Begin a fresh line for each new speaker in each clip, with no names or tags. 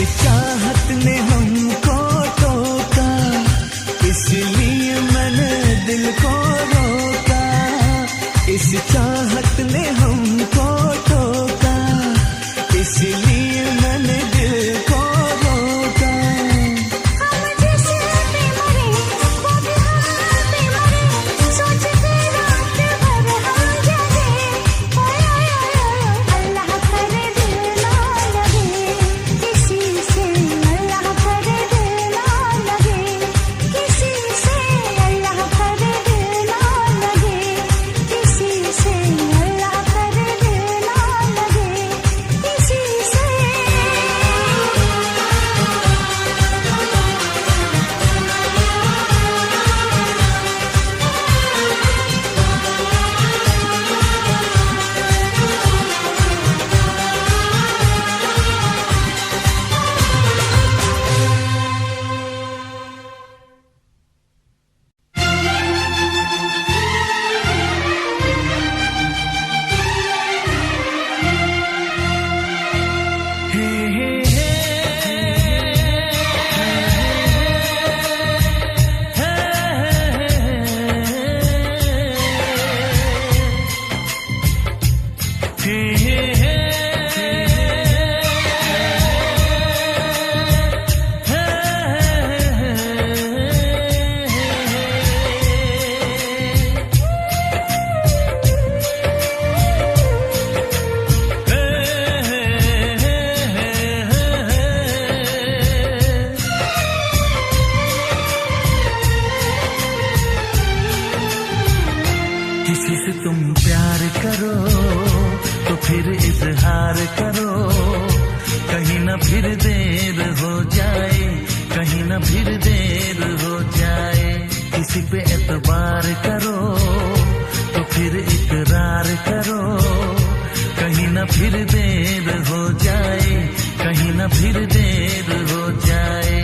चाहत ने हमको टोका, इसलिए मैंने दिल को रोका। इस चाहत ने हमको टोका, इसलिए मैंने दिल को रोका।
हम जैसे पे मरे वो भी हम पे मरे, सोच के रात भर हम जगे। अल्लाह करे दिल ना लगे किसी से, अल्लाह करे दिल ना लगे किसी से, अल्लाह करे दिल ना लगे किसी से, अल्लाह करे दिल ना लगे किसी से।
किसी से तुम प्यार करो तो फिर इजहार करो, कहीं ना फिर देर हो जाए, कहीं ना फिर देर हो जाए। किसी पे एतबार करो तो फिर इकरार करो, कहीं ना फिर देर हो जाए, कहीं ना फिर देर हो जाए।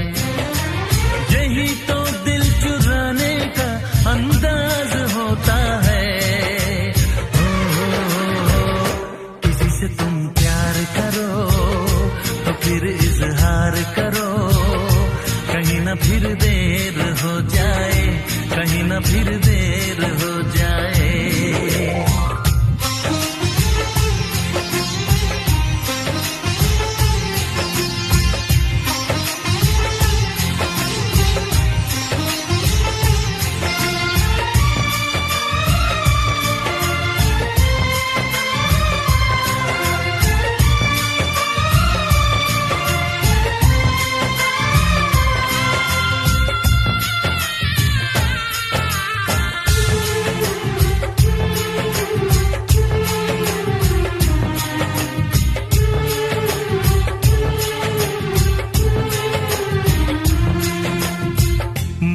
यही तो दिल चुराने का अंदाज होता है। किसी से तुम प्यार करो तो फिर इजहार करो, कहीं ना फिर देर हो जाए, कहीं ना फिर देर हो जाए।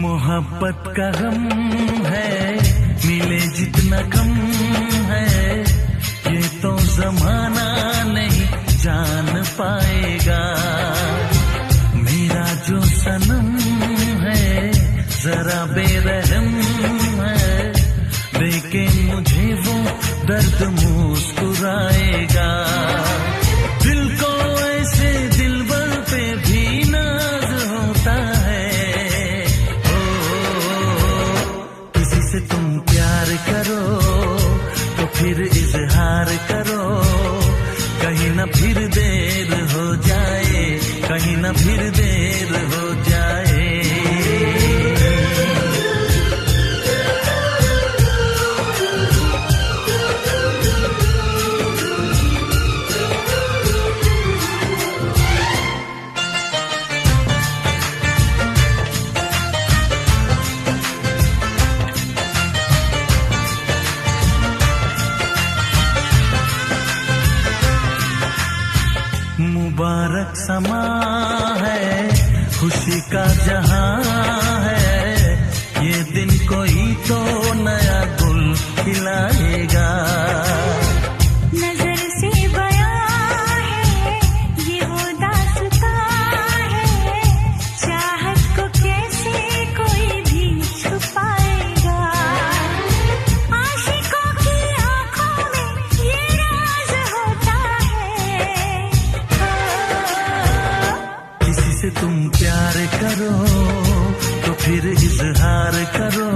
मोहब्बत का गम है, मिले जितना कम है, ये तो जमाना नहीं जान पाएगा। मेरा जो सनम है जरा बेरहम है, देखे मुझे वो दर्द मुस्कुराएगा। दिल को ऐसे दिलबर पे भी नाज होता है। से तुम प्यार करो तो फिर इजहार करो, कहीं ना फिर देर हो जाए, कहीं ना फिर देर हो जाए। मुबारक समा है, खुशी का जहां है, ये दिन कोई तो नया गुल खिलाएगा।
नजर से बयां है ये वो दास्तां है, चाहत को कैसे कोई भी छुपाएगा। आशिकों की आंखों में ये राज होता है।
से तुम प्यार करो तो फिर इजहार करो,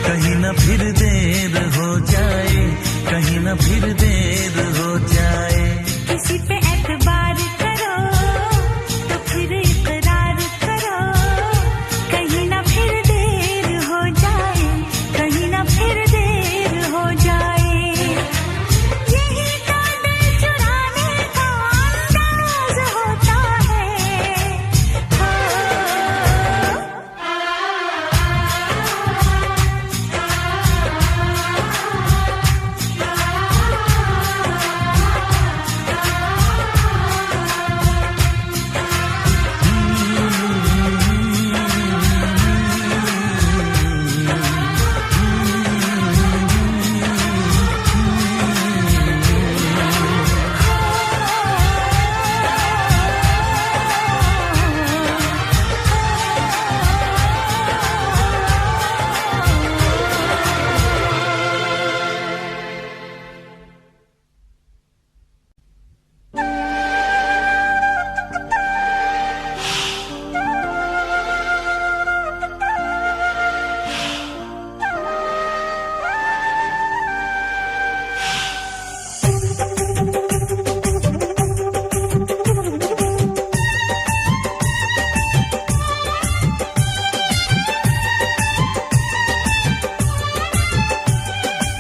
कहीं ना फिर देर हो जाए, कहीं ना फिर देर हो जाए।
किसी पे एतबार करो तो फिर इकरार करो, कहीं ना फिर देर हो जाए, कहीं ना फिर देर हो जाए। यही तो दिल चुराने का अंदाज होता है। हो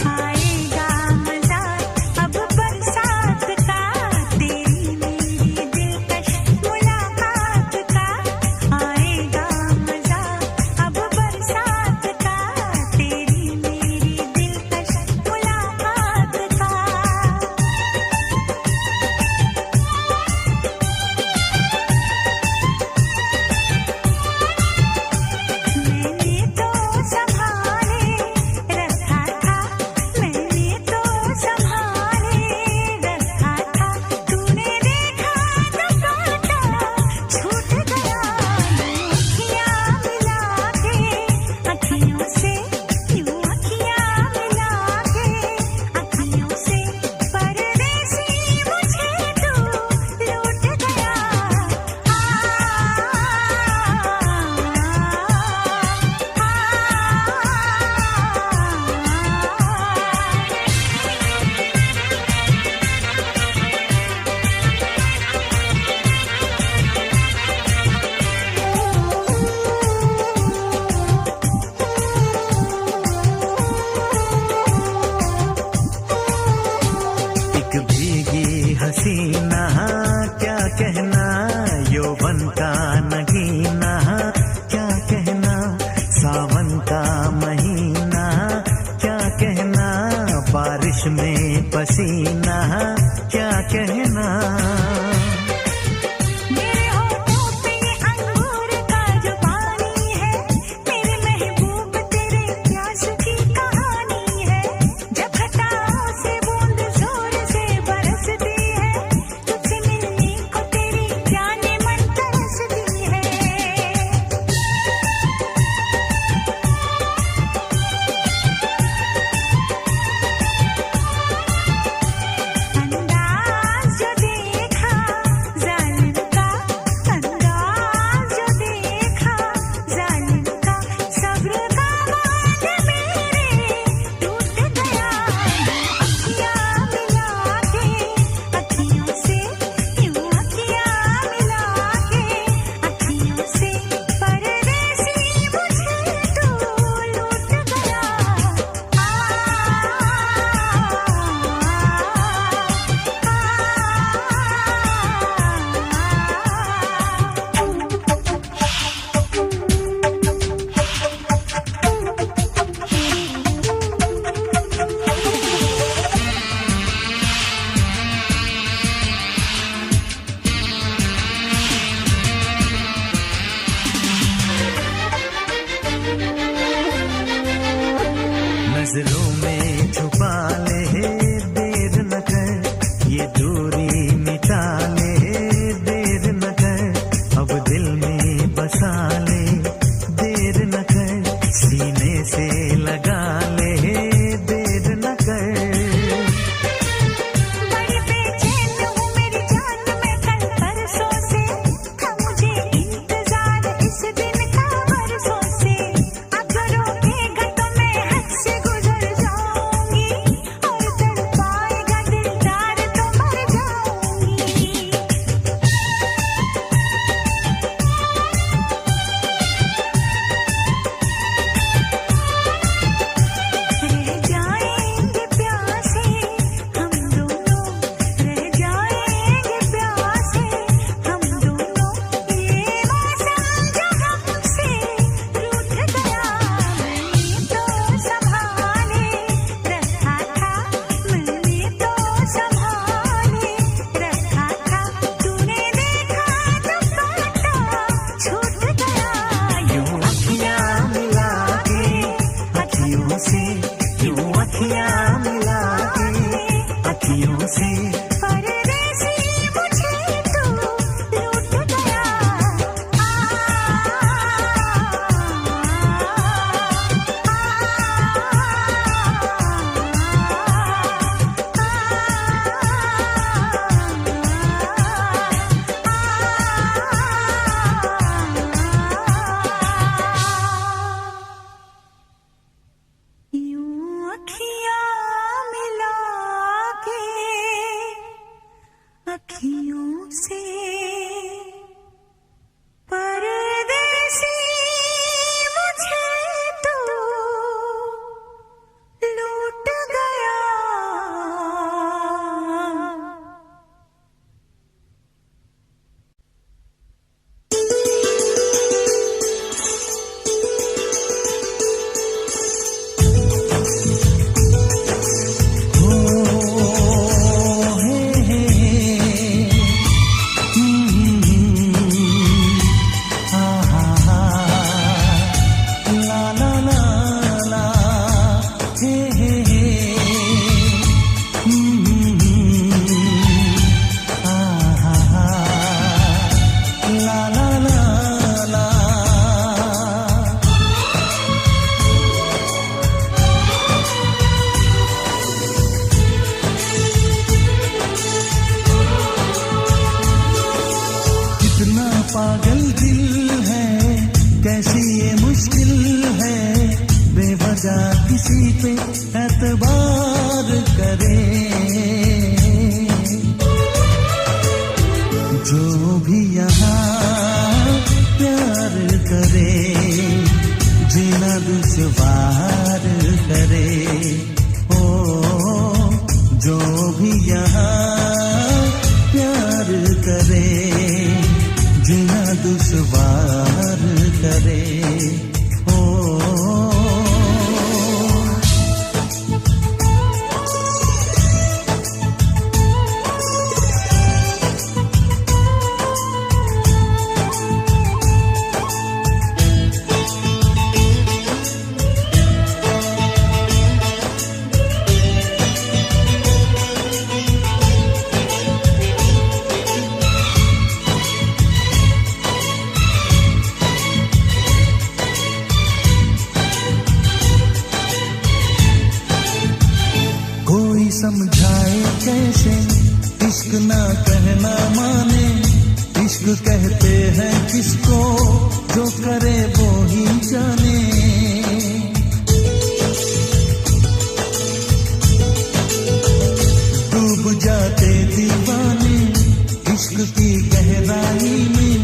आएगा मजा अब बरसात का, तेरी मेरी दिलकश मुलाकात का। आएगा मजा अब बरसात का, तेरी मेरी दिलकश मुलाकात का। मैंने तो संभाले रखा था, मैंने तो संभाले रखा था, तूने देखा तो काटा छूट गया। अखियाँ मिला के अखियों से, यूं अखियाँ मिला के अखियों से, परदेसी मुझे तू लूट गया।
एक भीगी हसीना क्या कहना, यौवन का नगीना क्या कहना, सावन का महीना क्या कहना, बारिश में पसीना क्या कहना।
मेरे होठों पे अंगूर का जो पानी है, मेरे महबूब तेरे प्यास की कहानी है। जब घटाओं से बूंद जोर से बरसती है, तुझसे मिलने को तेरी जाने मन तरसती है।
पागल दिल है, कैसी ये मुश्किल है, बेवजह किसी पे एतबार करे। जो भी यहाँ प्यार करे, जीना दुश्वार करे। ओ जो भी यहाँ प्यार करे, जीना दुश्वार करे। ओ समझाए कैसे इश्क ना कहना माने। इश्क कहते हैं किसको, जो करे वो ही जाने। डूब जाते दीवाने इश्क की गहराई में,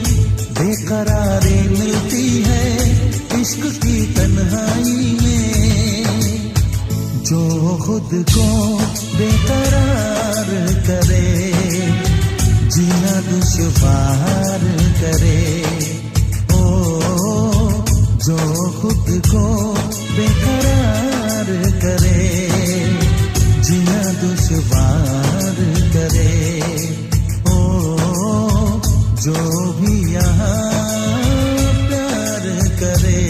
बेकरारी मिलती है इश्क की तन्हाई में। जो खुद को बेकरार करे, जीना दुश्वार करे। ओ जो खुद को बेकरार करे, जीना दुश्वार करे। ओ जो भी यहाँ प्यार करे,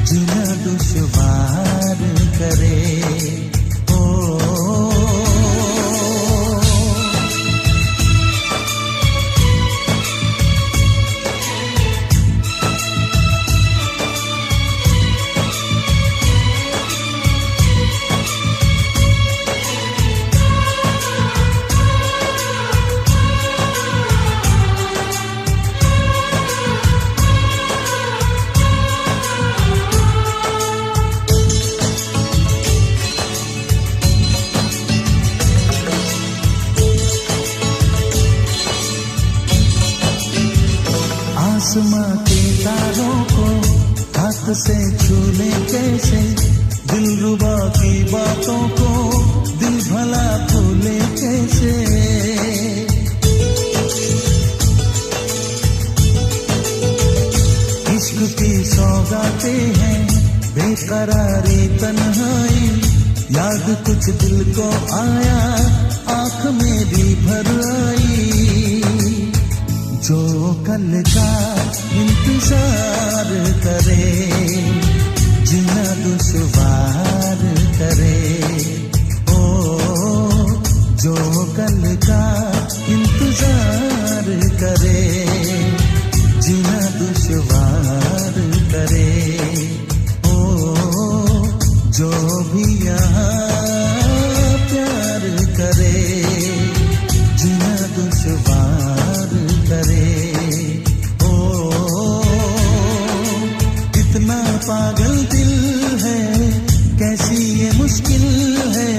जीना दुश्वार करे। आसमां के तारों को हाथ से छूले कैसे, दिलरुबा की बातों को दिल भला भूले कैसे। इश्क की सौगातें हैं बेकरारी तन्हाई, याद कुछ दिल को आया आँख में भी भर आई। जो कल का इंतजार करे, जीना दुश्वार करे। ओ जो कल का इंतजार करे, जीना दुश्वार करे। ओ जो भी यहाँ प्यार करे, जीना दुश्वार करे। ओ कितना पागल दिल है, कैसी ये मुश्किल है,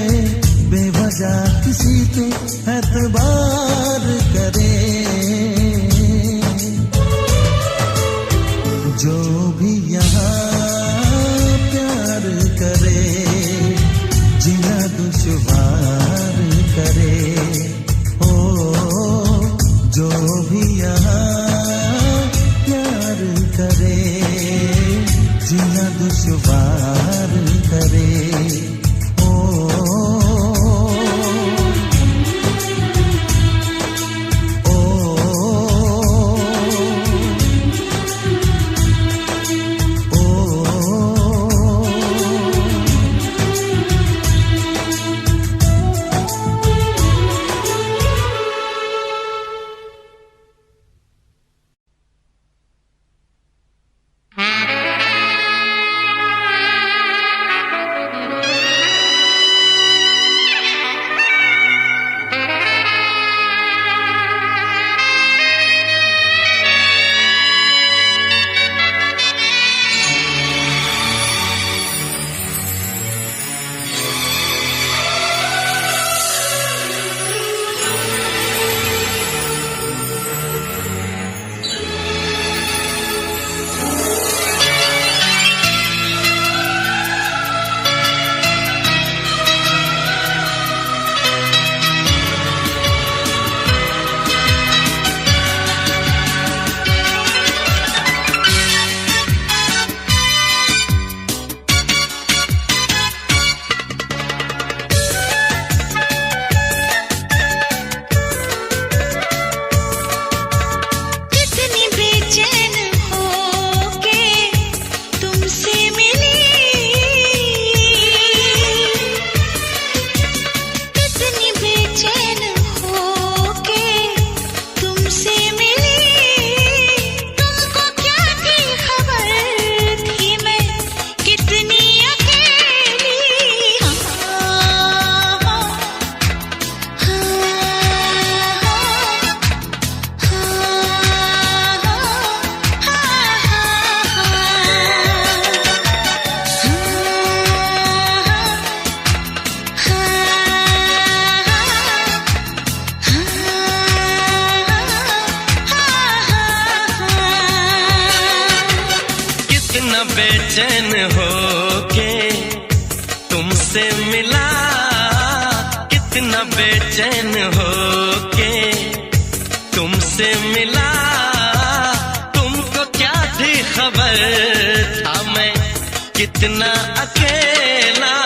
बेवजह किसी पे एतबार करे। जो भी यहाँ प्यार करे, जीना दुश्वार करे। जो भी यहाँ प्यार करे, जीना दुश्वार करे। कितना बेचैन हो के तुमसे मिला, कितना बेचैन हो के तुमसे मिला। तुमको क्या थी खबर था मैं कितना अकेला।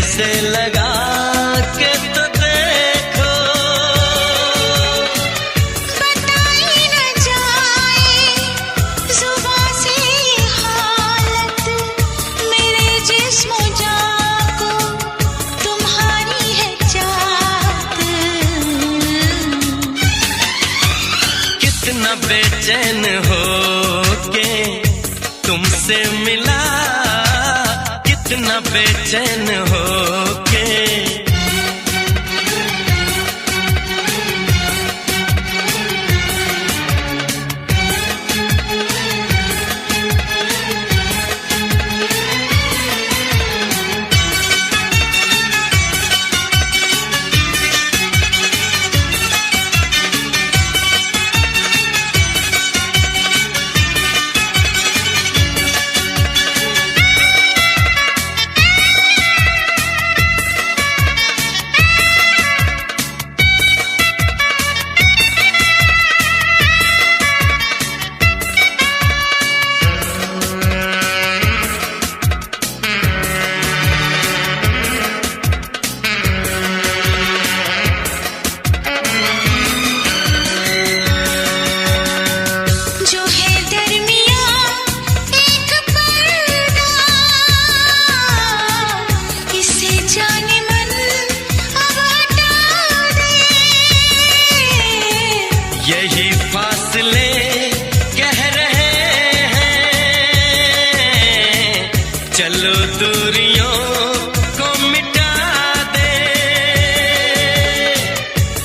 से लगा के तो देखो,
बताई न जाए जुबां से हालत मेरे जिस्म जान को तुम्हारी है चाहत।
कितना बेचैन हो के तुमसे मिला, कितना बेचैन हो के। यही फासले कह रहे हैं, चलो दूरियों को मिटा दे।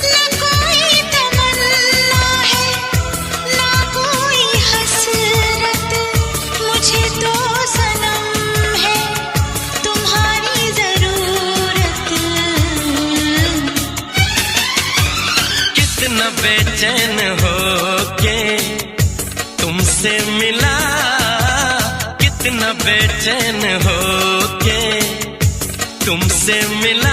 न कोई तमन्ना है न कोई हसरत, मुझे तो सनम है तुम्हारी जरूरत।
कितना बेचैन हो के तुमसे मिला, कितना बेचैन हो के तुमसे मिला।